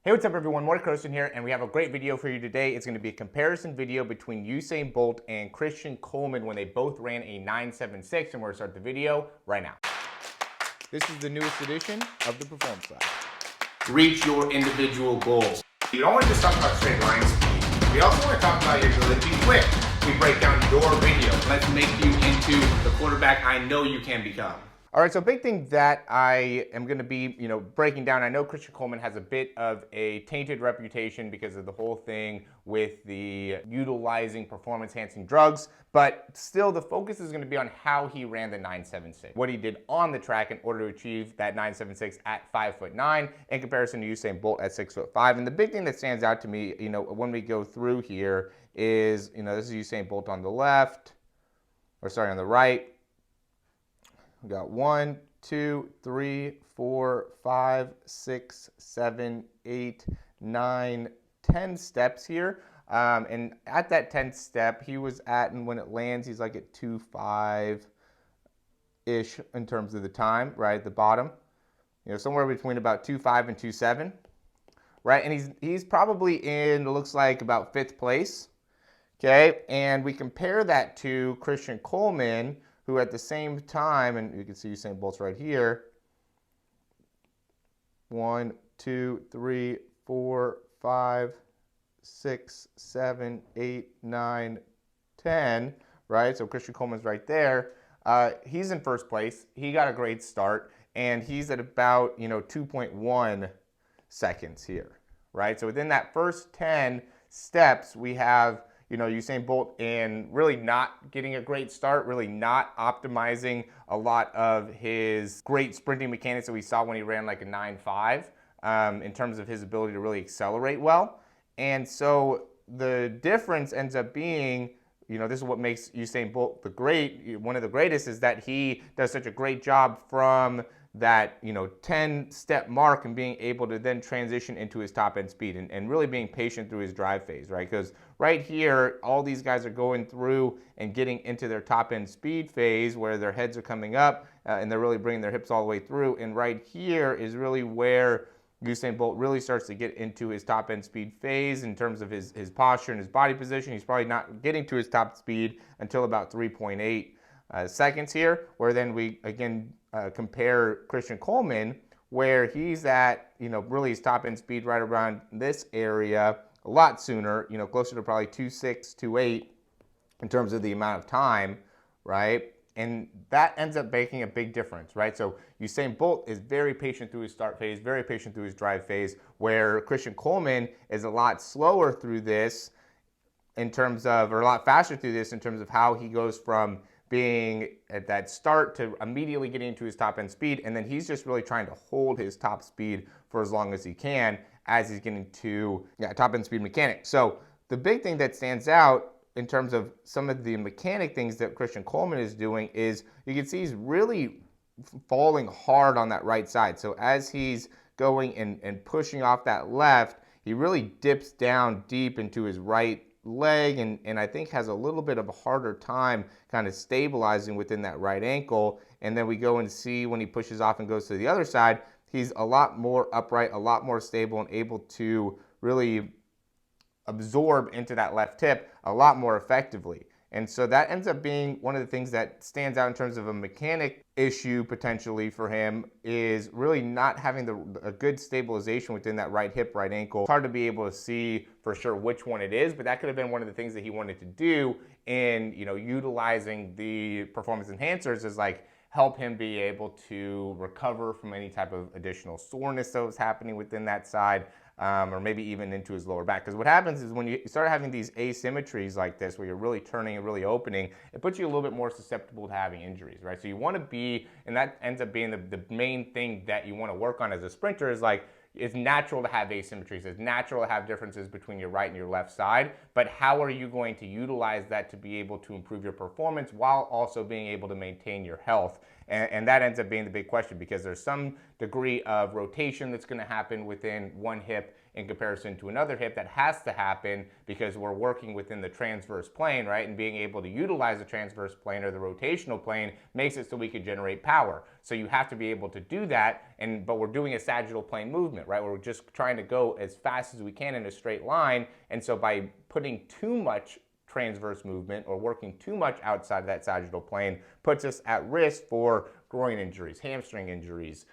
Hey, what's up everyone, Morey Croson here, and we have a great video for you today. It's going to be a comparison video between Usain Bolt and Christian Coleman when they both ran a 9.76, and we're going to start the video right now. This is the newest edition of the Performance Lab. Reach your individual goals. You don't want to just talk about straight line speed. We also want to talk about your ability to be quick. We break down your video. Let's make you into the quarterback I know you can become. All right, so big thing that I am going to be, breaking down. I know Christian Coleman has a bit of a tainted reputation because of the whole thing with the utilizing performance-enhancing drugs, but still the focus is going to be on how he ran the 9.76, what he did on the track in order to achieve that 9.76 at 5'9" in comparison to Usain Bolt at 6'5". And the big thing that stands out to me, when we go through here is, this is Usain Bolt on the left, on the right. We got 1, 2, 3, 4, 5, 6, 7, 8, 9, 10 steps here. And at that 10th step, he was at, and when it lands, he's like at 2.5-ish in terms of the time, right at the bottom. Somewhere between about 2.5 and 2.7, right? And he's probably in, it looks like, about 5th place, okay? And we compare that to Christian Coleman, who at the same time, and you can see Usain Bolt's right here, 1, 2, 3, 4, 5, 6, 7, 8, 9, 10, right? So Christian Coleman's right there. He's in 1st place. He got a great start, and he's at about, 2.1 seconds here, right? So within that first 10 steps, we have Usain Bolt in really not getting a great start, really not optimizing a lot of his great sprinting mechanics that we saw when he ran like a 9.5 in terms of his ability to really accelerate well. And so the difference ends up being, this is what makes Usain Bolt one of the greatest, is that he does such a great job from that 10-step mark and being able to then transition into his top end speed and really being patient through his drive phase, right? Because right here, all these guys are going through and getting into their top end speed phase where their heads are coming up and they're really bringing their hips all the way through. And right here is really where Usain Bolt really starts to get into his top end speed phase in terms of his posture and his body position. He's probably not getting to his top speed until about 3.8 seconds here, where then we again compare Christian Coleman, where he's at, really his top end speed right around this area a lot sooner, closer to probably 2.6, 2.8 in terms of the amount of time, right? And that ends up making a big difference, right? So Usain Bolt is very patient through his start phase, very patient through his drive phase, where Christian Coleman is a lot slower through this in terms of, or a lot faster through this in terms of how he goes from being at that start to immediately getting into his top end speed, and then he's just really trying to hold his top speed for as long as he can as he's getting to top end speed mechanics. So the big thing that stands out in terms of some of the mechanic things that Christian Coleman is doing is you can see he's really falling hard on that right side. So as he's going and pushing off that left, he really dips down deep into his right leg and I think has a little bit of a harder time kind of stabilizing within that right ankle. And then we go and see when he pushes off and goes to the other side, he's a lot more upright, a lot more stable, and able to really absorb into that left hip a lot more effectively. And so that ends up being one of the things that stands out in terms of a mechanic issue potentially for him, is really not having a good stabilization within that right hip, right ankle. It's hard to be able to see for sure which one it is, but that could have been one of the things that he wanted to do in utilizing the performance enhancers, is like help him be able to recover from any type of additional soreness that was happening within that side. Or maybe even into his lower back. Because what happens is when you start having these asymmetries like this, where you're really turning and really opening, it puts you a little bit more susceptible to having injuries, right? So you want to be, and that ends up being the main thing that you want to work on as a sprinter, is like, it's natural to have asymmetries. It's natural to have differences between your right and your left side, but how are you going to utilize that to be able to improve your performance while also being able to maintain your health? And that ends up being the big question, because there's some degree of rotation that's going to happen within one hip in comparison to another hip that has to happen because we're working within the transverse plane, right? And being able to utilize the transverse plane or the rotational plane makes it so we can generate power. So you have to be able to do that, but we're doing a sagittal plane movement, right? We're just trying to go as fast as we can in a straight line. And so by putting too much transverse movement or working too much outside of that sagittal plane puts us at risk for groin injuries, hamstring injuries,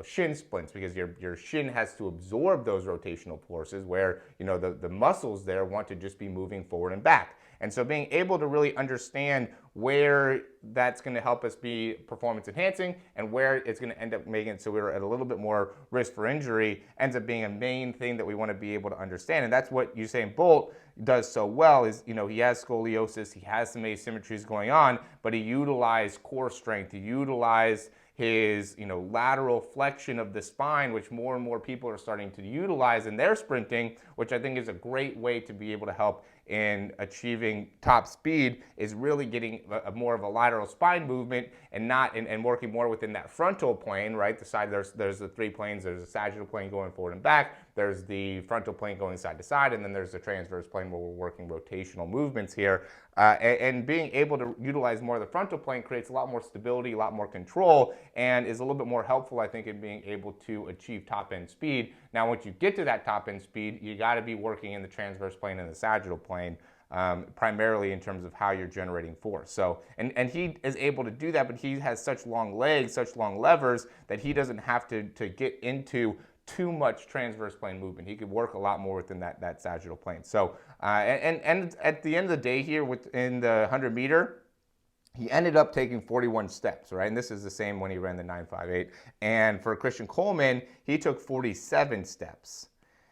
shin splints, because your shin has to absorb those rotational forces where, the muscles there want to just be moving forward and back. And so being able to really understand where that's going to help us be performance enhancing and where it's going to end up making it so we're at a little bit more risk for injury ends up being a main thing that we want to be able to understand. And that's what Usain Bolt does so well is, he has scoliosis, he has some asymmetries going on, but he utilized core strength, he utilized his lateral flexion of the spine, which more and more people are starting to utilize in their sprinting, which I think is a great way to be able to help in achieving top speed, is really getting more of a lateral spine movement and working more within that frontal plane, right? The side, there's the three planes. There's a sagittal plane going forward and back. There's the frontal plane going side to side, and then there's the transverse plane where we're working rotational movements here. And being able to utilize more of the frontal plane creates a lot more stability, a lot more control, and is a little bit more helpful, I think, in being able to achieve top-end speed. Now, once you get to that top-end speed, you got to be working in the transverse plane and the sagittal plane, primarily in terms of how you're generating force. So, and he is able to do that, but he has such long legs, such long levers, that he doesn't have to get into too much transverse plane movement. He could work a lot more within that sagittal plane. So, and at the end of the day here, within the 100-meter, he ended up taking 41 steps, right? And this is the same when he ran the 9.58. And for Christian Coleman, he took 47 steps.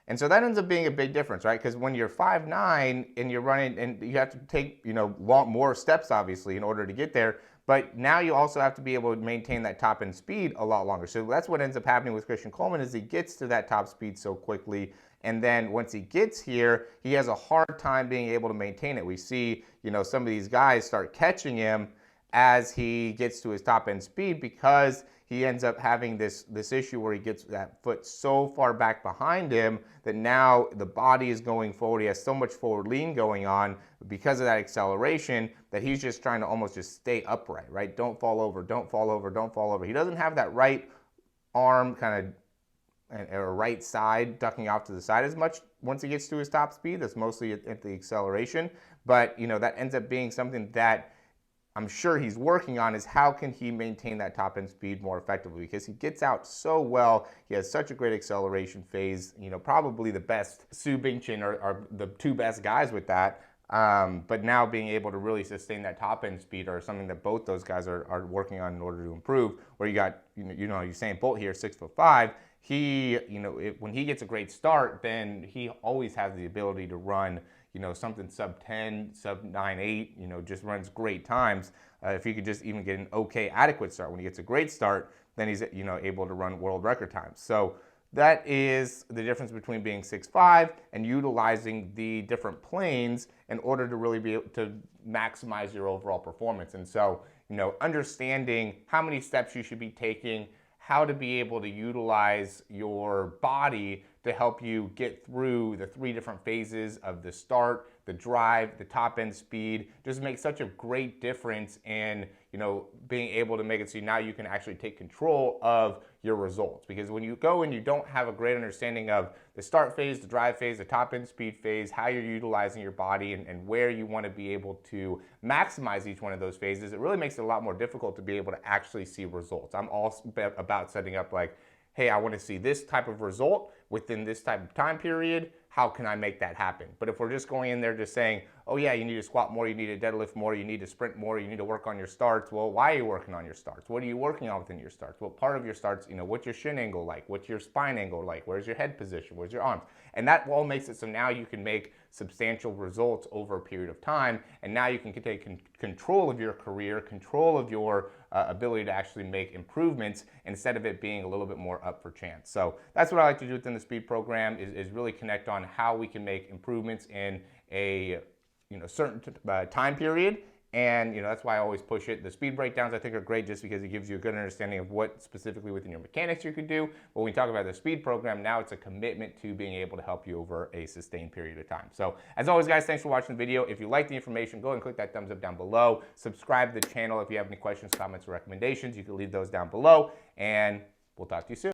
And so that ends up being a big difference, right? Because when you're 5'9" and you're running, and you have to take, more steps, obviously, in order to get there. But now you also have to be able to maintain that top end speed a lot longer. So that's what ends up happening with Christian Coleman, is he gets to that top speed so quickly. And then once he gets here, he has a hard time being able to maintain it. We see, some of these guys start catching him as he gets to his top end speed, because he ends up having this issue where he gets that foot so far back behind him that now the body is going forward. He has so much forward lean going on because of that acceleration that he's just trying to almost just stay upright, right? Don't fall over, don't fall over, don't fall over. He doesn't have that right arm kind of or right side ducking off to the side as much once he gets to his top speed. That's mostly at the acceleration. But, that ends up being something that I'm sure he's working on, is how can he maintain that top end speed more effectively, because he gets out so well. He has such a great acceleration phase, probably the best. Sue Binchin are the two best guys with that. But now being able to really sustain that top end speed are something that both those guys are working on in order to improve. Where you got, Usain Bolt here, 6'5". He, when he gets a great start, then he always has the ability to run, something sub 10, sub 9.8, just runs great times. If he could just even get an okay, adequate start. When he gets a great start, then he's, able to run world record times. So that is the difference between being 6'5" and utilizing the different planes in order to really be able to maximize your overall performance. And so, understanding how many steps you should be taking, how to be able to utilize your body to help you get through the three different phases of the start, the drive, the top end speed, just makes such a great difference in, being able to make it so now you can actually take control of your results. Because when you go and you don't have a great understanding of the start phase, the drive phase, the top end speed phase, how you're utilizing your body and where you want to be able to maximize each one of those phases, it really makes it a lot more difficult to be able to actually see results. I'm all about setting up like, hey, I want to see this type of result within this type of time period. How can I make that happen? But if we're just going in there just saying, oh yeah, you need to squat more, you need to deadlift more, you need to sprint more, you need to work on your starts. Well, why are you working on your starts? What are you working on within your starts? What part of your starts, what's your shin angle like? What's your spine angle like? Where's your head position? Where's your arms? And that all makes it so now you can make substantial results over a period of time. And now you can take control of your career, control of your ability to actually make improvements instead of it being a little bit more up for chance. So that's what I like to do within the speed program is really connect on how we can make improvements in a certain time period And that's why I always push it. The speed breakdowns I think are great just because it gives you a good understanding of what specifically within your mechanics you could do. But when we talk about the speed program, now it's a commitment to being able to help you over a sustained period of time. So as always, guys, thanks for watching the video. If you like the information, go ahead and click that thumbs up down below. Subscribe to the channel. If you have any questions, comments, or recommendations, you can leave those down below. And we'll talk to you soon.